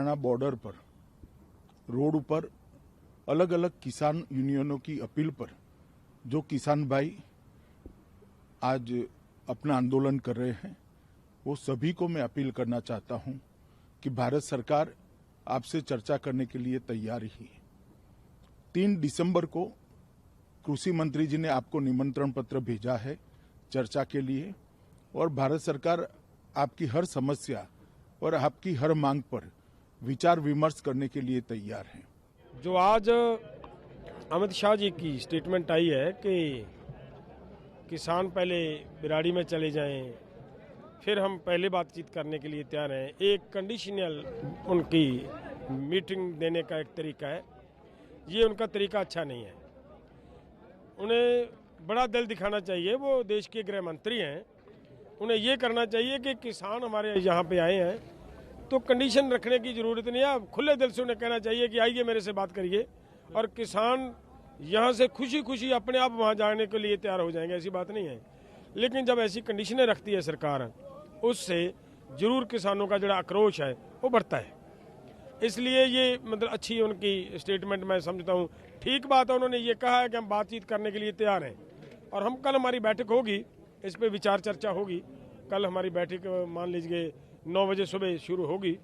Haryana border पर road पर अलग अलग किसान यूनियनों की अपील पर जो किसान भाई आज अपना आंदोलन कर रहे हैं, वो सभी को मैं अपील करना चाहता हूं कि भारत सरकार आपसे चर्चा करने के लिए तैयार ही है। 3 दिसंबर को कृषि मंत्री जी ने आपको निमंत्रण पत्र भेजा है चर्चा के लिए, और भारत सरकार आपकी हर समस्या और आपकी हर मांग पर विचार विमर्श करने के लिए तैयार है। जो आज अमित शाह जी की स्टेटमेंट आई है कि किसान पहले बिराड़ी में चले जाएं, फिर हम पहले बातचीत करने के लिए तैयार हैं, एक कंडीशनल उनकी मीटिंग देने का एक तरीका है। ये उनका तरीका अच्छा नहीं है। उन्हें बड़ा दिल दिखाना चाहिए, वो देश के गृह मंत्री हैं। उन्हें ये करना चाहिए कि किसान हमारे यहाँ पे आए हैं तो कंडीशन रखने की ज़रूरत नहीं है। खुले दिल से उन्हें कहना चाहिए कि आइए मेरे से बात करिए, और किसान यहाँ से खुशी खुशी अपने आप वहाँ जाने के लिए तैयार हो जाएंगे, ऐसी बात नहीं है। लेकिन जब ऐसी कंडीशनें रखती है सरकार, उससे जरूर किसानों का जो आक्रोश है वो बढ़ता है। इसलिए ये मतलब अच्छी उनकी स्टेटमेंट मैं समझता हूँ, ठीक बात है। उन्होंने ये कहा है कि हम बातचीत करने के लिए तैयार हैं, और हम कल हमारी बैठक होगी, इस पर विचार चर्चा होगी। कल हमारी बैठक मान लीजिए 9 बजे सुबह शुरू होगी।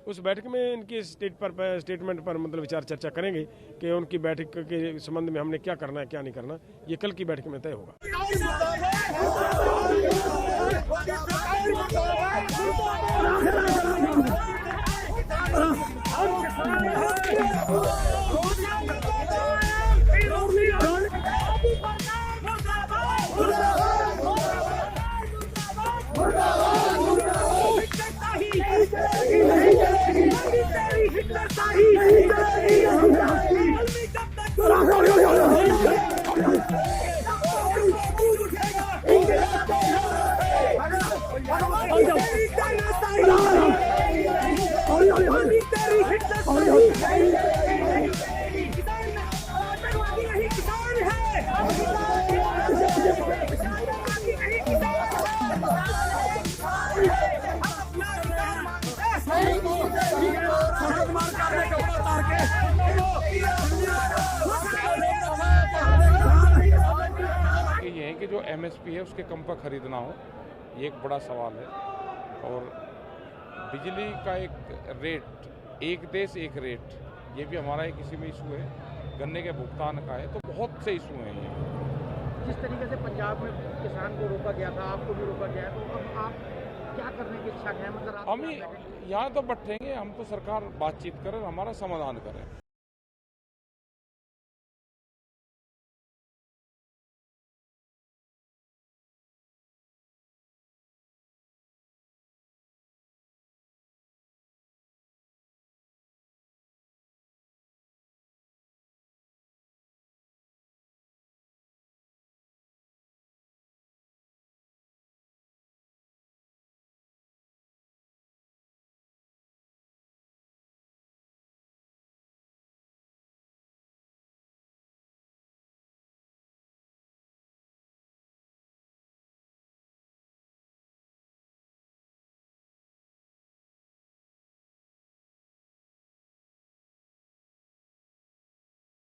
उस बैठक में इनकी स्टेटमेंट पर मतलब विचार चर्चा करेंगे कि उनकी बैठक के संबंध में हमने क्या करना है क्या नहीं करना, ये कल की बैठक में तय होगा। ये है कि जो एमएसपी है उसके कम पर खरीदना हो, ये एक बड़ा सवाल है। और बिजली का एक रेट, एक देश एक रेट, ये भी हमारा एक इसी में इशू है। गन्ने के भुगतान का है, तो बहुत से इशू हैं ये। जिस तरीके से पंजाब में किसान को रोका गया था, आपको भी रोका गया है, तो अब आप क्या करने की इच्छा है? मतलब हम ही यहाँ तो बैठेंगे, हम तो सरकार बातचीत करें, हमारा समाधान करें।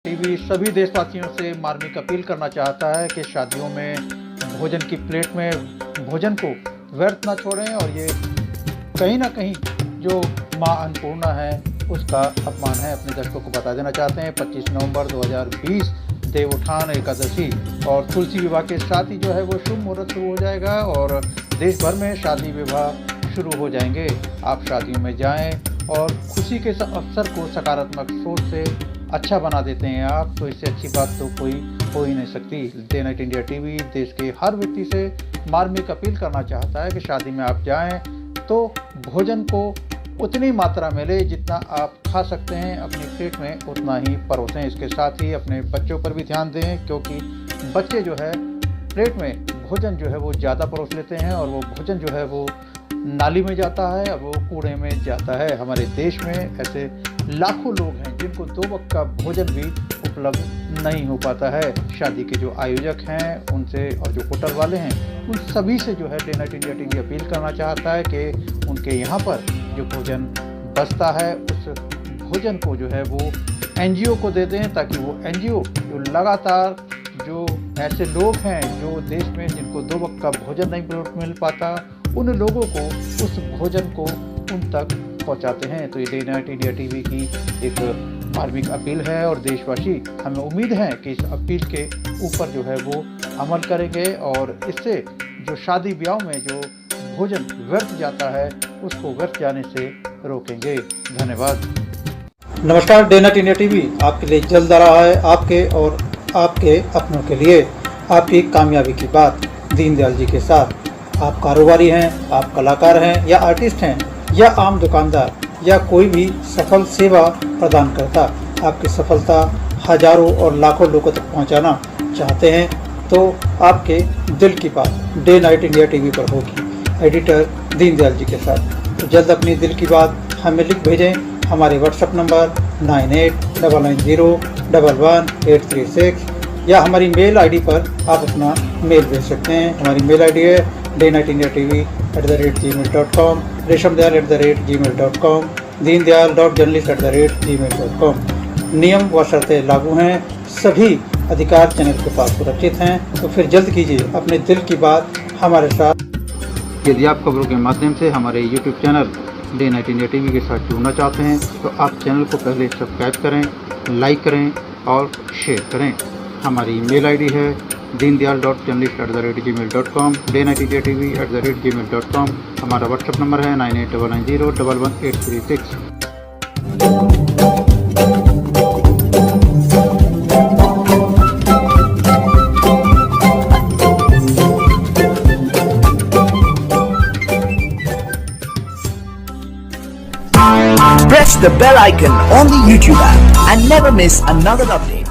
टीवी सभी देशवासियों से मार्मिक अपील करना चाहता है कि शादियों में भोजन की प्लेट में भोजन को व्यर्थ ना छोड़ें, और ये कहीं ना कहीं जो माँ अन्नपूर्णा है उसका अपमान है। अपने दर्शकों को बता देना चाहते हैं 25 नवंबर 2020 देवउठान एकादशी और तुलसी विवाह के साथ ही जो है वो शुभ मुहूर्त शुरू हो जाएगा, और देश भर में शादी विवाह शुरू हो जाएंगे। आप शादियों में जाएं और खुशी के अवसर को सकारात्मक सोच से अच्छा बना देते हैं आप, तो इससे अच्छी बात तो कोई हो ही नहीं सकती। डे नाइट इंडिया टीवी देश के हर व्यक्ति से मार्मिक अपील करना चाहता है कि शादी में आप जाएं तो भोजन को उतनी मात्रा में ले जितना आप खा सकते हैं, अपनी प्लेट में उतना ही परोसें। इसके साथ ही अपने बच्चों पर भी ध्यान दें, क्योंकि बच्चे जो है प्लेट में भोजन जो है वो ज़्यादा परोस लेते हैं, और वो भोजन जो है वो नाली में जाता है और वो कूड़े में जाता है। हमारे देश में ऐसे लाखों लोग हैं जिनको 2 वक्त का भोजन भी उपलब्ध नहीं हो पाता है। शादी के जो आयोजक हैं उनसे और जो होटल वाले हैं उन सभी से जो है day night India TV appeal करना चाहता है कि उनके यहाँ पर जो भोजन बचता है उस भोजन को जो है वो एनजीओ को देते हैं, ताकि वो एनजीओ जो लगातार जो ऐसे लोग हैं जो देश में जिनको 2 वक्त का भोजन नहीं मिल पाता, उन लोगों को उस भोजन को उन तक पहुंचाते हैं। तो ये डे नाइट इंडिया टीवी की एक मार्मिक अपील है और देशवासी, हमें उम्मीद है कि इस अपील के ऊपर जो है वो अमल करेंगे और इससे जो शादी ब्याह में जो भोजन व्यर्थ जाता है उसको व्यर्थ जाने से रोकेंगे। धन्यवाद। नमस्कार, डे नाइट इंडिया टीवी आपके लिए जल्द आ रहा है, आपके और आपके अपनों के लिए आपकी कामयाबी की बात दीनदयाल जी के साथ। आप कारोबारी हैं, आप कलाकार हैं या आर्टिस्ट हैं या आम दुकानदार या कोई भी सफल सेवा प्रदान करता, आपकी सफलता हजारों और लाखों लोगों तक पहुंचाना चाहते हैं तो आपके दिल की बात डे नाइट इंडिया टीवी पर होगी, एडिटर दीनदयाल जी के साथ। तो जल्द अपनी दिल की बात हमें लिख भेजें हमारे व्हाट्सएप नंबर 9899011836 या हमारी मेल आईडी पर आप अपना मेल भेज सकते हैं। हमारी मेल आईडी है daynightindiatv@gmail.com, reshamdayal@gmail.com, deendayal.journalist@gmail.com। नियम व शर्तें लागू हैं, सभी अधिकार चैनल के पास सुरक्षित हैं। तो फिर जल्द कीजिए अपने दिल की बात हमारे साथ। यदि आप खबरों के माध्यम से हमारे YouTube channel day night India TV के साथ जुड़ना चाहते हैं तो आप चैनल को पहले सब्सक्राइब करें, लाइक करें और शेयर करें। हमारी ईमेल आईडी है deendayal.journalist@gmail.com, daynightindiatv@gmail.com। हमारा व्हाट्सएप नंबर है 9899011836। Press the bell icon on the YouTube app and never miss another update.